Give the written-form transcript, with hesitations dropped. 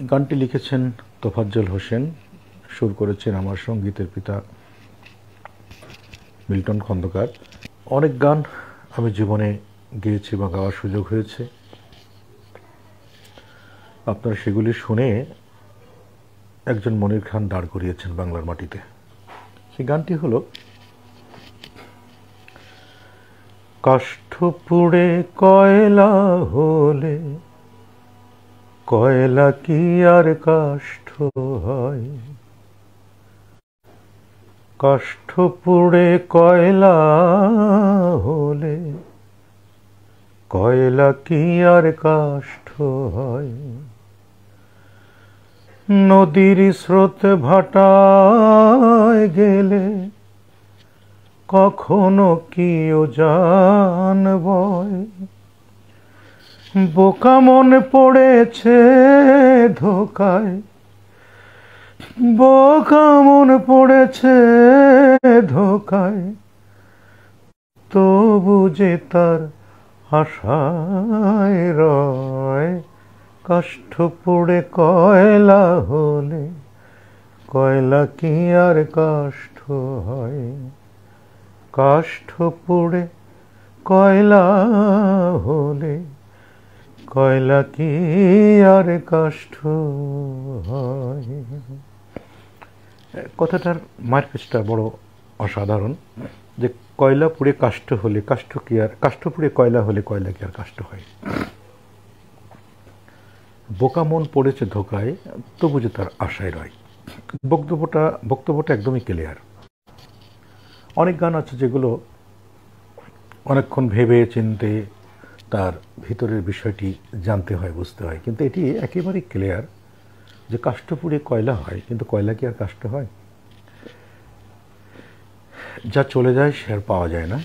গানটি লিখেছেন তোফাজ্জল হোসেন, সুর করেছেন আমার সঙ্গীতের পিতা মিল্টন খন্দকার। অনেক গান আমি জীবনে গেয়েছি বা গাওয়ার সুযোগ হয়েছে, আপনারা সেগুলি শুনে একজন মনির খান দাঁড় করিয়েছেন বাংলার মাটিতে। সেই গানটি হলো, কাষ্ঠ পুড়ে কয়লা হলে কয়লা কি আর কাষ্ঠ হয়, কাষ্ঠ পুড়ে কয়লা হলে কয়লা কি আর কাষ্ঠ হয়, নদীর স্রোত ভাটায় গেলে কখনো কি ও জান বয়, বোকা মন পড়েছে ধোকায়, বোকা মন পড়েছে ধোকায়, তবু যে তার আশায় রয়, কাষ্ঠ পুড়ে কয়লা হলে কয়লা কি আর কাষ্ঠ হয়, কাষ্ঠ পুড়ে কয়লা হলে কয়লা কি আর কাষ্ঠ হয়। কথাটার মারপেচটা বড় অসাধারণ, যে কয়লা পুড়ে কাষ্ঠ হলে কাষ্ঠ কি আর, কাষ্ঠ পুড়ে কয়লা হলে কয়লা কি আর কাষ্ঠ হয়, বোকা মন পড়েছে ধোকায়, তবু যে তার আশায় রয়। বক্তব্যটা একদমই ক্লিয়ার। অনেক গান আছে যেগুলো অনেকক্ষণ ভেবে চিনতে তার ভিতরের বিষয়টি জানতে হয়, বুঝতে হয়, কিন্তু এটি একেবারেই ক্লিয়ার যে কাষ্ঠ পুড়ে কয়লা হয়, কিন্তু কয়লা কি আর কাষ্ঠ হয়? যা চলে যায় সে আর পাওয়া যায় না।